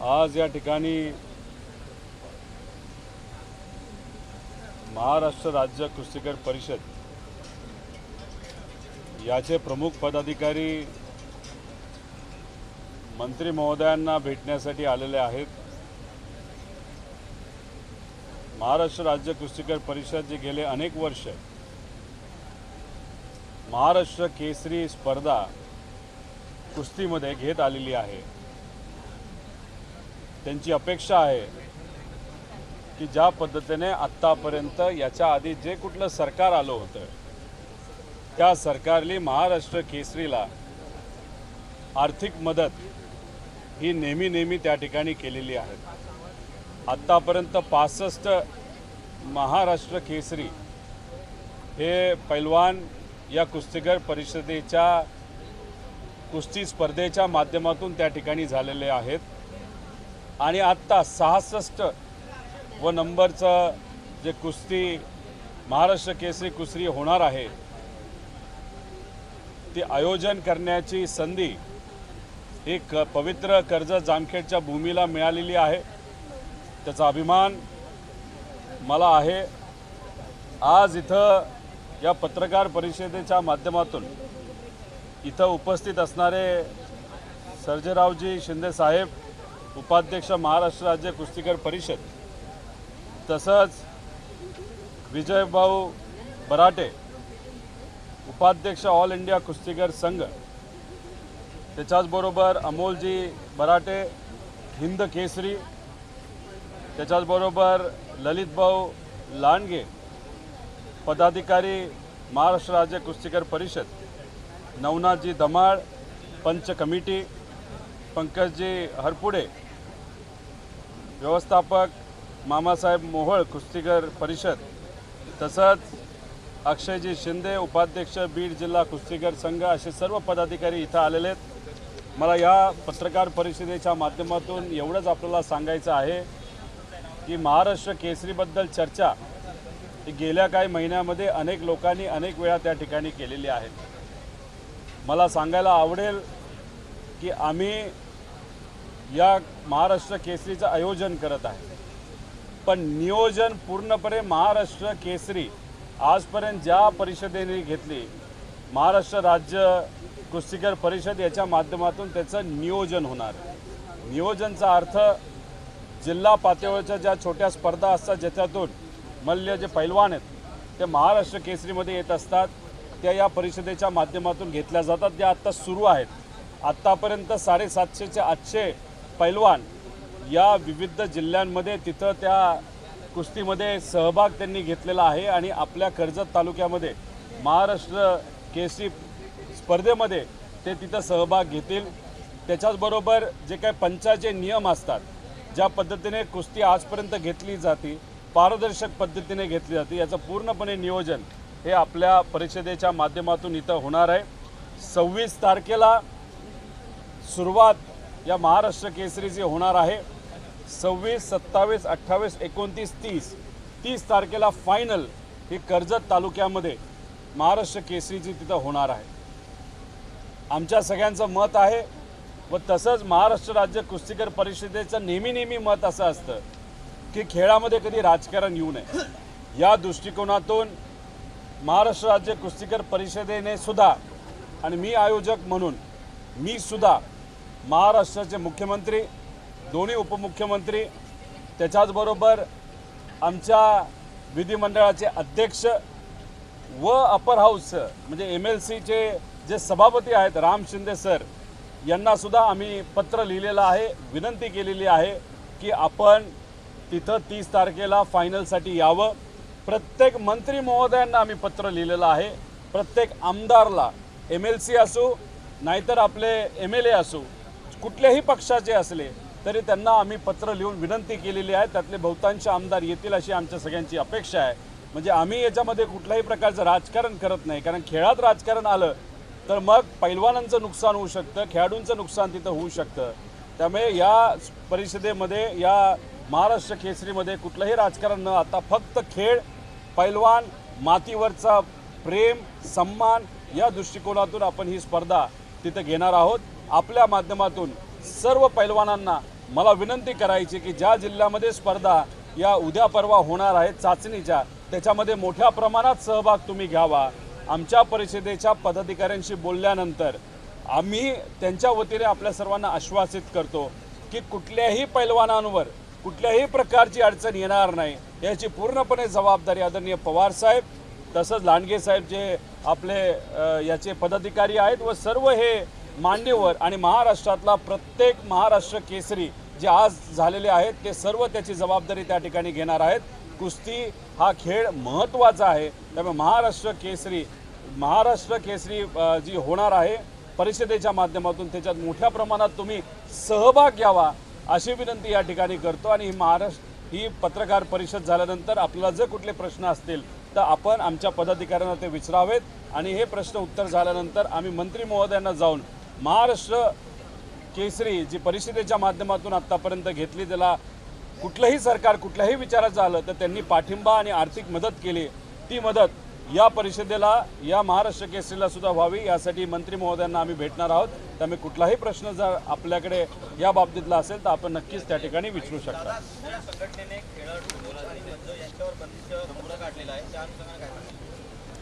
आज या ठिकाणी महाराष्ट्र राज्य कुस्तीगीर परिषद याचे प्रमुख पदाधिकारी मंत्री महोदयांना भेटण्यासाठी आलेले आहेत। महाराष्ट्र राज्य कुस्तीगीर परिषद जे गेले अनेक वर्ष महाराष्ट्र केसरी स्पर्धा कुस्तीमध्ये घेत आलेली आहे। त्यांची अपेक्षा आहे की ज्या पद्धतीने आत्तापर्यंत याच्या आधी जे कुठलं सरकार आलं होतं त्या सरकारने महाराष्ट्र केसरीला आर्थिक मदत ही नेहमी त्या ठिकाणी केलेली आहे। आत्तापर्यंत 65 महाराष्ट्र केसरी हे पैलवान या कुस्तीगीर परिषदेच्या कुस्ती स्पर्धेच्या माध्यमातून त्या ठिकाणी झालेले आहेत आणि आत्ता 66 व नंबरचं जे कुस्ती महाराष्ट्र केसरी कुस्ती होणार आहे ते आयोजन करण्याची संधी एक पवित्र कर्जत जामखेडच्या भूमीला मिळालेली आहे। त्याचा अभिमान मला आहे। आज इथं या पत्रकार परिषदेच्या माध्यमातून इथं उपस्थित असणारे सर्जेरावजी शिंदे साहेब, उपाध्यक्ष महाराष्ट्र राज्य कुस्तीगीर परिषद, तसंच विजयभाऊ बराटे, उपाध्यक्ष ऑल इंडिया कुस्तीगीर संघ, त्याच्याचबरोबर अमोलजी बराटे हिंद केसरी, त्याच्याचबरोबर ललितभाऊ लांडगे पदाधिकारी महाराष्ट्र राज्य कुस्तीगीर परिषद, नवनाथजी धमाळ पंच कमिटी, पंकजजी हरपुडे व्यवस्थापक, मामासाहेब मोहोळ कुस्तीगीर परिषद, तसंच अक्षयजी शिंदे उपाध्यक्ष बीड जिल्हा कुस्तीगीर संघ, असे सर्व पदाधिकारी इथं आलेले आहेत। मला या पत्रकार परिषदेच्या माध्यमातून एवढंच आपल्याला सांगायचं आहे की महाराष्ट्र केसरीबद्दल चर्चा ही गेल्या काही महिन्यामध्ये अनेक लोकांनी अनेक वेळा त्या ठिकाणी केलेली आहे। मला सांगायला आवडेल की आम्ही या महाराष्ट्र केसरीचं आयोजन करत आहे, पण नियोजन पूर्णपणे महाराष्ट्र केसरी आजपर्यंत ज्या परिषदेने घेतली महाराष्ट्र राज्य कुस्तीगीर परिषद याच्या माध्यमातून त्याचं नियोजन होणार। नियोजनचा अर्थ जिल्हा पातळीवरच्या ज्या छोट्या स्पर्धा असतात ज्याच्यातून मल्ल जे पैलवान आहेत ते महाराष्ट्र केसरीमध्ये येत असतात त्या या परिषदेच्या माध्यमातून घेतल्या जातात, ज्या आत्ता सुरू आहेत। आत्तापर्यंत 750 ते 800 पैलवान या विविध जिल्ह्यांमध्ये तिथं त्या कुस्तीमध्ये सहभाग त्यांनी घेतलेला आहे आणि आपल्या कर्जत तालुक्यामध्ये महाराष्ट्र केसरी स्पर्धेमध्ये ते तिथं सहभाग घेतील। त्याच्याचबरोबर जे काही पंचाचे नियम असतात, ज्या पद्धतीने कुस्ती आजपर्यंत घेतली जाते पारदर्शक पद्धतीने घेतली जाते, याचं पूर्णपणे नियोजन हे आपल्या परिषदेच्या माध्यमातून इथं होणार आहे। 26 तारखेला सुरुवात या महाराष्ट्र केसरीची होणार आहे। 26, 27, 28, 29, 30 तारखेला फायनल ही कर्जत तालुक्यामध्ये महाराष्ट्र केसरीची तिथं होणार आहे। आमच्या सगळ्यांचं मत आहे व तसंच महाराष्ट्र राज्य कुस्तीगीर परिषदेचं नेहमी मत असं असतं की खेळामध्ये कधी राजकारण येऊ नये। या दृष्टिकोनातून महाराष्ट्र राज्य कुस्तीगीर परिषदेने सुद्धा आणि मी आयोजक म्हणून मी सुद्धा महाराष्ट्राचे मुख्यमंत्री, दोन्ही उपमुख्यमंत्री, त्याच्याचबरोबर आमच्या विधिमंडळाचे अध्यक्ष व अपर हाऊस म्हणजे MLCचे जे सभापती आहेत राम शिंदे सर यांना सुद्धा आम्ही पत्र लिहिलेलं आहे, विनंती केलेली आहे की आपण तिथं 30 तारखेला फायनलसाठी यावं। प्रत्येक मंत्री महोदयांना आम्ही पत्र लिहिलेलं आहे, प्रत्येक आमदारला MLC असो नाहीतर आपले MLA असो, कुठल्याही पक्षाचे असले तरी त्यांना आम्ही पत्र लिहून विनंती केलेली आहे। त्यातले बहुतांश आमदार येतील अशी आमच्या सगळ्यांची अपेक्षा आहे। म्हणजे आम्ही याच्यामध्ये कुठल्याही प्रकारचं राजकारण करत नाही, कारण खेळात राजकारण आलं तर मग पैलवानांचं नुकसान होऊ शकतं, खेळाडूंचं नुकसान तिथं होऊ शकतं। त्यामुळे या परिषदेमध्ये या महाराष्ट्र केसरीमध्ये कुठलंही राजकारण न आता फक्त खेळ, पैलवान, मातीवरचा प्रेम, सन्मान या दृष्टिकोनातून आपण ही स्पर्धा तिथे घेणार आहोत। आपल्या माध्यमातून सर्व पैलवानांना मला विनंती करायची की ज्या जिल्ह्यामध्ये स्पर्धा या उद्या परवा होणार आहेत चाचणीच्या, त्याच्यामध्ये मोठ्या प्रमाणात सहभाग तुम्ही घ्यावा। आमच्या परिषदेच्या पदाधिकाऱ्यांशी बोलल्यानंतर आम्ही त्यांच्या वतीने आपल्या सर्वांना आश्वासित करतो की कुठल्याही पैलवानांवर कुठल्याही प्रकारची अडचण येणार नाही, याची पूर्णपणे जबाबदारी आदरणीय पवार साहेब तसंच लांडगे साहेब जे आपले याचे पदाधिकारी आहेत व सर्व हे मान्यवर आणि महाराष्ट्रातला प्रत्येक महाराष्ट्र केसरी जे आज झालेले आहेत ते सर्व त्याची जबाबदारी त्या ठिकाणी घेणार आहेत। कुस्ती हा खेळ महत्त्वाचा आहे, त्यामुळे महाराष्ट्र केसरी जी होणार आहे परिषदेच्या माध्यमातून त्याच्यात मोठ्या प्रमाणात तुम्ही सहभाग घ्यावा अशी विनंती या ठिकाणी करतो। आणि ही पत्रकार परिषद झाल्यानंतर आपल्याला जर कुठले प्रश्न असतील तर आपण आमच्या पदाधिकाऱ्यांना ते विचारावेत आणि हे प्रश्न उत्तर झाल्यानंतर आम्ही मंत्री महोदयांना जाऊन महाराष्ट्र केसरी जी परिषदेच्या माध्यमातून आत्तापर्यंत घेतली, त्याला कुठलंही सरकार कुठल्याही विचाराचं आलं तर त्यांनी पाठिंबा आणि आर्थिक मदत केली, ती मदत या परिषदेला या महाराष्ट्र केसरीला सुद्धा व्हावी यासाठी मंत्री महोदयांना आम्ही भेटणार आहोत। त्यामुळे कुठलाही प्रश्न जर आपल्याकडे या बाबतीतला असेल तर आपण नक्कीच त्या ठिकाणी विचारू शकता।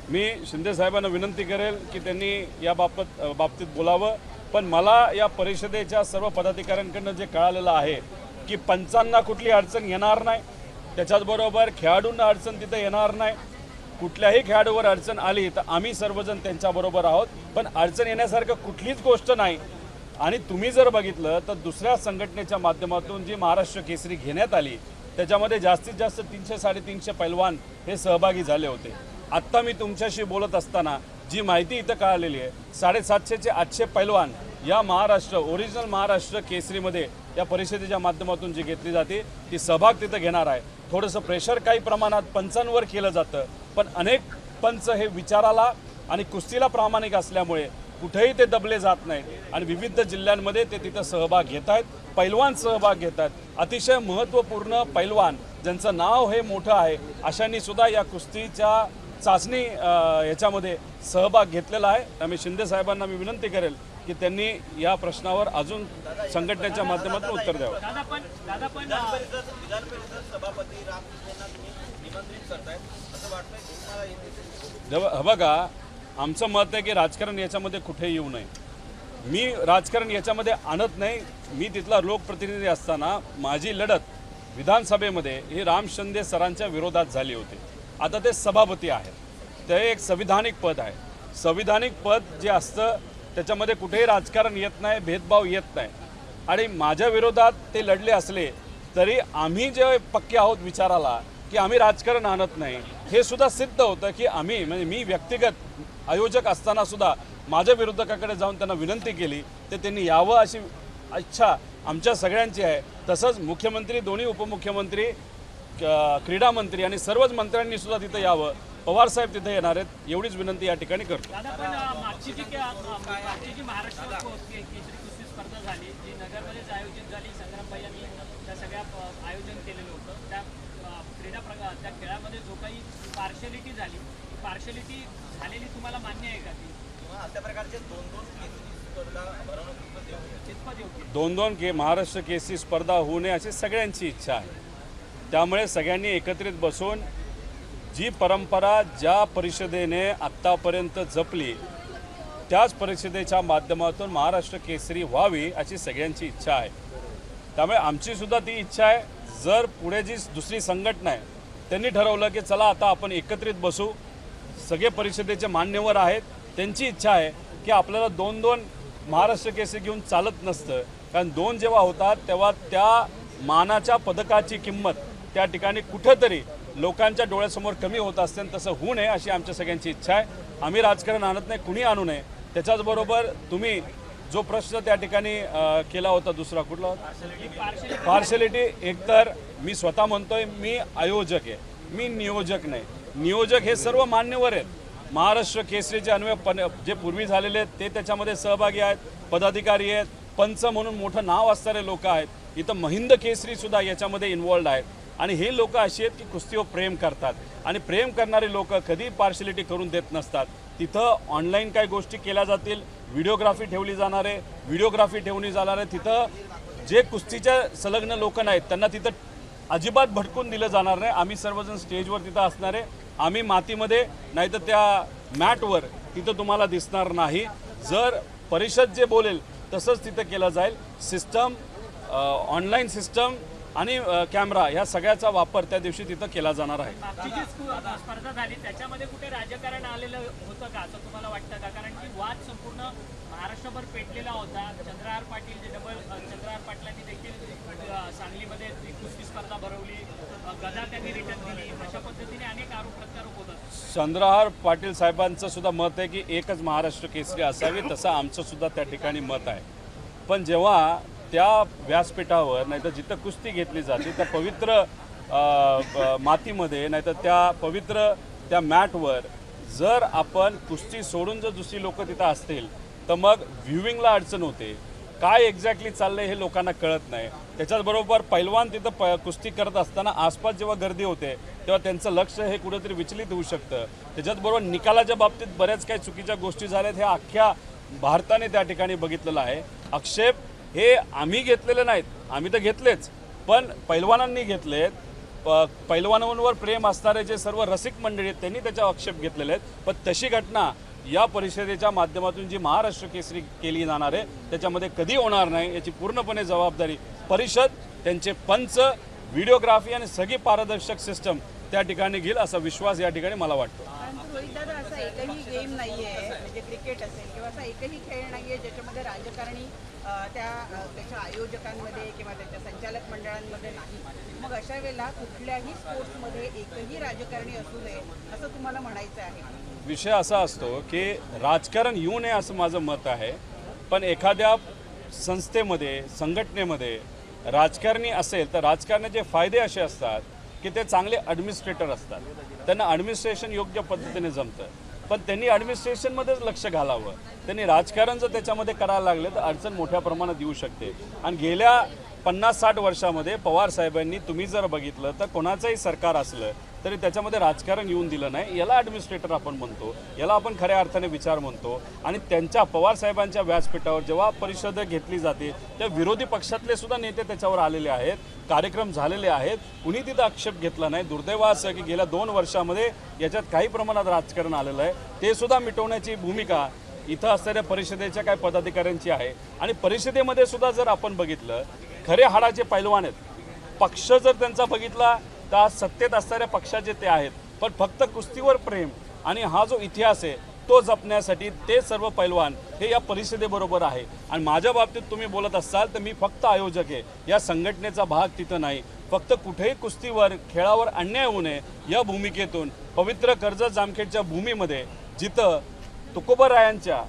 मी शिंदे साहेबांना विनंती करेल की त्यांनी या बाबतीत बोलावं, पण मला या परिषदेच्या सर्व पदाधिकाऱ्यांकडनं जे कळालेलं आहे की पंचांना कुठली अडचण येणार नाही, त्याच्याचबरोबर खेळाडूंना अडचण तिथं येणार नाही। कुठल्याही खेळाडूवर अडचण आली तर आम्ही सर्वजण त्यांच्याबरोबर आहोत, पण अडचण येण्यासारखं कुठलीच गोष्ट नाही। आणि तुम्ही जर बघितलं तर दुसऱ्या संघटनेच्या माध्यमातून जी महाराष्ट्र केसरी घेण्यात आली त्याच्यामध्ये जास्तीत जास्त 300-350 पैलवान हे सहभागी झाले होते। आत्ता मी तुमच्याशी बोलत असताना जी माहिती इथं कळालेली आहे 750 ते 800 पैलवान या ओरिजिनल महाराष्ट्र केसरीमध्ये या परिषदेच्या माध्यमातून जी घेतली जाते ती सहभाग तिथं घेणार आहे। थोडंसं प्रेशर काही प्रमाणात पंचांवर केलं जातं, पण अनेक पंच हे विचाराला आणि कुस्तीला प्रामाणिक असल्यामुळे कुठेही ते दबले जात नाहीत आणि विविध जिल्ह्यांमध्ये ते तिथं सहभाग घेत आहेत, पैलवान सहभाग घेत आहेत। अतिशय महत्त्वपूर्ण पैलवान ज्यांचं नाव हे मोठं आहे अशांनी सुद्धा या कुस्तीच्या चाचणी याच्यामध्ये सहभाग घेतलेला आहे। त्यामुळे शिंदे साहेबांना मी विनंती करेल की त्यांनी या प्रश्नावर अजून संघटनेच्या माध्यमातून उत्तर द्यावं। बघा, आमचं मत आहे की राजकारण याच्यामध्ये कुठे येऊ नये। मी राजकारण याच्यामध्ये आणत नाही। मी तिथला लोकप्रतिनिधी असताना माझी लढत विधानसभेमध्ये ही राम शिंदे सरांच्या विरोधात झाली होती। आता ते सभापती आहेत, ते एक संविधानिक पद आहे। संविधानिक पद जे असतं त्याच्यामध्ये कुठेही राजकारण येत नाही, भेदभाव येत नाही। आणि माझ्या विरोधात ते लढले असले तरी आम्ही जे पक्के आहोत विचाराला की आम्ही राजकारण आणत नाही, हे सुद्धा सिद्ध होतं की आम्ही म्हणजे मी व्यक्तिगत आयोजक असताना सुद्धा माझ्या विरोधकाकडे जाऊन त्यांना विनंती केली तर त्यांनी यावं अशी इच्छा आमच्या सगळ्यांची आहे। तसंच मुख्यमंत्री, दोन्ही उपमुख्यमंत्री, क्रीडा मंत्री आणि सर्वच मंत्र्यांनी सुद्धा तिथं यावं। पवार साहेब तिथे येणार आहेत, एवढीच विनंती या ठिकाणी करतो। मागची जी महाराष्ट्र केसरी कुस्ती स्पर्धा झाली जी नगरमध्येच आयोजित झाली, संग्राम भैयांनी त्या सगळ्या आयोजन केलेलं होतं, त्या खेळामध्ये जो काही पार्शलिटी झाली, पार्शलिटी झालेली तुम्हाला मान्य आहे का ती? अशा प्रकारचे दोन महाराष्ट्र केसरी स्पर्धा होऊ नये अशी सगळ्यांची इच्छा आहे। त्यामुळे सगळ्यांनी एकत्रित बसून जी परंपरा ज्या परिषदेने आत्तापर्यंत जपली त्याच परिषदेच्या माध्यमातून महाराष्ट्र केसरी व्हावी अशी सगळ्यांची इच्छा आहे। त्यामुळे आमची सुद्धा ती इच्छा आहे। जर पुढे जी दुसरी संघटना आहे त्यांनी ठरवलं की चला आता आपण एकत्रित बसू, सगळे परिषदेचे मान्यवर आहेत, त्यांची इच्छा आहे की आपल्याला 2-2 महाराष्ट्र केसरी घेऊन चालत नसतं, कारण 2 जेव्हा होतात तेव्हा त्या मानाच्या पदकाची किंमत त्या ठिकाणी कुठेतरी लोकांच्या डोळ्यासमोर कमी होत असते, तसं होऊ नये अशी आमच्या सगळ्यांची इच्छा आहे। आम्ही राजकारण आणत नाही, कुणी आणू नये। त्याच्याचबरोबर तुम्ही जो प्रश्न त्या ठिकाणी केला होता दुसरा कुठला होता, पार्शलिटी, एकतर मी स्वतः म्हणतोय मी आयोजक आहे, मी नियोजक नाही। नियोजक हे सर्व मान्यवर आहेत। महाराष्ट्र केसरीचे अन्वय जे पूर्वी झालेले आहेत ते त्याच्यामध्ये सहभागी आहेत, पदाधिकारी आहेत, पंच म्हणून मोठं नाव असणारे लोक आहेत। इथं महिंद केसरी सुद्धा याच्यामध्ये इन्वॉल्ड आहेत आणि हे लोक अशी आहेत की कुस्तीवर प्रेम करतात आणि प्रेम करणारे लोक कधी पार्शलिटी करून देत नसतात। तिथं ऑनलाईन काही गोष्टी केल्या जातील, व्हिडिओग्राफी ठेवली जाणार आहे, तिथं जे कुस्तीच्या संलग्न लोक नाहीत त्यांना तिथं अजिबात भटकून दिलं जाणार नाही. आम्ही सर्वजण स्टेजवर तिथं असणार आहे. आम्ही मातीमध्ये नाही तर त्या मॅटवर तिथं तुम्हाला दिसणार नाही. जर परिषद जे बोलेल तसंच तिथं केलं जाईल. सिस्टम, ऑनलाईन सिस्टम आणि कॅमेरा ह्या सगळ्याचा वापर त्या दिवशी तिथं केला जाणार आहे. मागची जी स्पर्धा झाली त्याच्यामध्ये कुठे राजकारण आलेलं होतं का असं तुम्हाला वाटतं का? कारण की वाद संपूर्ण महाराष्ट्रभर पेटलेला होता. चंद्रहार पाटील जे चंद्रहार पाटलांनी देखील सांगलीमध्ये ती कुस्ती स्पर्धा भरवली, गदा त्यांनी रिटर्न दिली, अशा पद्धतीने अनेक आरोप प्रत्यारोप होतात. चंद्रहार पाटील साहेबांचं सुद्धा मत आहे की एकच महाराष्ट्र केसरी असावी, तसं आमचं सुद्धा त्या ठिकाणी मत आहे. पण जेव्हा त्या व्यासपीठावर नाही तर जिथं कुस्ती घेतली जाते त्या पवित्र मातीमध्ये नाही तर त्या पवित्र त्या मॅटवर जर आपण कुस्ती सोडून जर दुसरी लोक तिथं असतील तर मग व्ह्युइंगला अडचण होते. काय एक्झॅक्टली चाललंय हे लोकांना कळत नाही. त्याच्याचबरोबर पैलवान तिथं कुस्ती करत असताना आसपास जेव्हा गर्दी होते तेव्हा त्यांचं लक्ष हे कुठेतरी विचलित होऊ शकतं. त्याच्याचबरोबर निकालाच्या बाबतीत बऱ्याच काही चुकीच्या गोष्टी झाल्यात हे अख्ख्या भारताने त्या ठिकाणी बघितलेलं आहे. आक्षेप हे आम्ही घेतलेले नाहीत, आम्ही तर घेतलेच, पण पैलवानांनी घेतलेत. पैलवानांवर प्रेम असणारे जे सर्व रसिक मंडळी आहेत त्यांनी त्याचा आक्षेप घेतलेले आहेत. पण तशी घटना या परिषदेच्या माध्यमातून जी महाराष्ट्र केसरी केली जाणार आहे त्याच्यामध्ये कधी होणार नाही याची पूर्णपणे जबाबदारी परिषद, त्यांचे पंच, व्हिडिओग्राफी आणि सगळी पारदर्शक सिस्टम त्या ठिकाणी घेईल असा विश्वास या ठिकाणी मला वाटतो. रोहितदादा, असा एकही गेम नाही आहे म्हणजे क्रिकेट असेल किंवा असा एकही खेळ नाही आहे ज्याच्यामध्ये राजकारणी त्याच्या आयोजकांमध्ये किंवा त्याच्या संचालक मंडळांमध्ये नाही. मग अशा वेळेला कुठल्याही स्पोर्ट्समध्ये एकही राजकारणी असू नये असं तुम्हाला म्हणायचं आहे? विषय असा असतो की राजकारण येऊ नये असं माझं मत आहे. पण एखाद्या संस्थेमध्ये, संघटनेमध्ये राजकारणी असेल तर राजकारणाचे फायदे असे असतात की ते चांगले ॲडमिनिस्ट्रेटर असतात, त्यांना ॲडमिनिस्ट्रेशन योग्य पद्धतीने जमतं. पण त्यांनी ॲडमिनिस्ट्रेशनमध्येच लक्ष घालावं. त्यांनी राजकारण जर त्याच्यामध्ये करायला लागले तर अडचण मोठ्या प्रमाणात येऊ शकते. आणि गेल्या 50-60 वर्षामध्ये पवार साहेबांनी तुम्ही जर बघितलं तर कोणाचंही सरकार असलं तरी त्याच्यामध्ये राजकारण येऊन दिलं नाही. याला ॲडमिनिस्ट्रेटर आपण म्हणतो, याला आपण खऱ्या अर्थाने विचार म्हणतो. आणि त्यांच्या पवार साहेबांच्या व्यासपीठावर जेव्हा परिषद घेतली जाते त्या विरोधी पक्षातले सुद्धा नेते त्याच्यावर आलेले आहेत, कार्यक्रम झालेले आहेत, कुणी तिथं आक्षेप घेतला नाही. दुर्दैव असं की गेल्या 2 वर्षामध्ये याच्यात काही प्रमाणात राजकारण आलेलं आहे. ते सुद्धा मिटवण्याची भूमिका इथं असणाऱ्या परिषदेच्या काही पदाधिकाऱ्यांची आहे. आणि परिषदेमध्ये सुद्धा जर आपण बघितलं खरे हाडाचे पैलवान आहेत. पक्ष जर त्यांचा बघितला तर आज सत्तेत असणाऱ्या पक्षाचे ते आहेत. पण फक्त कुस्तीवर प्रेम आणि हा जो इतिहास आहे तो जपण्यासाठी ते सर्व पैलवान हे या परिषदेबरोबर आहे. आणि माझ्या बाबतीत तुम्ही बोलत असाल तर मी फक्त आयोजक आहे, या संघटनेचा भाग तिथं नाही. फक्त कुठेही कुस्तीवर, खेळावर अन्याय होऊ नये या भूमिकेतून पवित्र कर्जत जामखेडच्या भूमीमध्ये जिथं तुकोबारायांच्या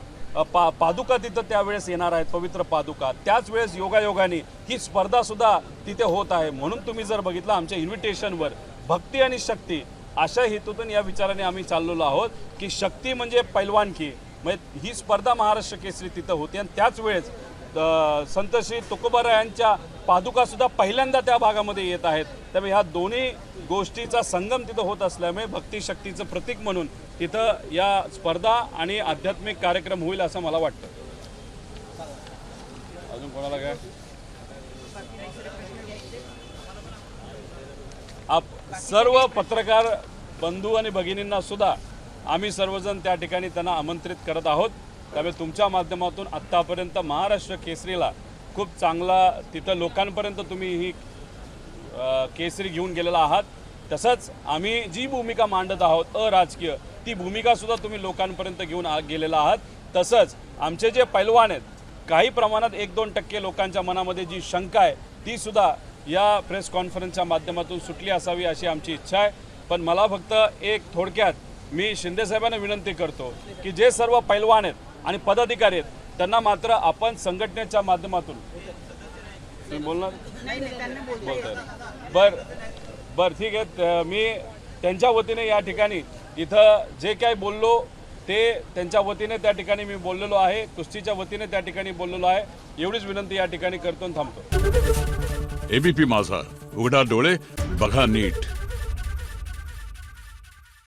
पादुका तिथं त्यावेळेस येणार आहेत, पवित्र पादुका, त्याच वेळेस योगायोगाने ही स्पर्धासुद्धा तिथे होत आहे. म्हणून तुम्ही जर बघितलं आमच्या इन्व्हिटेशनवर भक्ती आणि शक्ती अशा हेतूतून या विचाराने आम्ही चाललेलो आहोत की शक्ती म्हणजे पैलवानकी, म्हणजे ही स्पर्धा महाराष्ट्र केसरी तिथं होते. आणि त्याच वेळेस संत श्री तुकोबारायांच्या पादुकासुद्धा पहिल्यांदा त्या भागामध्ये येत आहेत. त्यामुळे ह्या दोन्ही गोष्टीचा संगम तिथं होत असल्यामुळे भक्ती शक्तीचं प्रतीक म्हणून तिथं या स्पर्धा आणि आध्यात्मिक कार्यक्रम होईल असं मला वाटतं. अजून कोणाला काय सर्व पत्रकार बंधू आणि भगिनींना सुद्धा आम्ही सर्वजण त्या ठिकाणी त्यांना आमंत्रित करत आहोत. त्यामुळे तुमच्या माध्यमातून आत्तापर्यंत महाराष्ट्र केसरीला खूप चांगला तिथं लोकांपर्यंत तुम्ही ही केसरी घेऊन गेलेला आहात. तसंच आम्ही जी भूमिका मांडत आहोत अराजकीय ती भूमिकासुद्धा तुम्ही लोकांपर्यंत घेऊन गेलेला आहात. तसंच आमचे जे पैलवान आहेत काही प्रमाणात 1-2% लोकांच्या मनामध्ये जी शंका आहे ती सुद्धा या प्रेस कॉन्फरन्सच्या माध्यमातून सुटली असावी अशी आमची इच्छा आहे. पण मला फक्त एक थोडक्यात मी शिंदेसाहेबांना विनंती करतो की जे सर्व पैलवान आहेत आणि पदाधिकारी आहेत त्यांना मात्र आपण संघटनेच्या माध्यमातून तुम्ही बोलणार बर ठीक आहे. मी त्यांच्या वतीने या ठिकाणी इथं जे काही बोललो ते त्यांच्या वतीने त्या ठिकाणी मी बोललेलो आहे, कुस्तीच्या वतीने त्या ठिकाणी बोललेलो आहे. एवढीच विनंती या ठिकाणी करतो आणि थांबतो. एबीपी माझा, उघडा डोळे बघा नीट.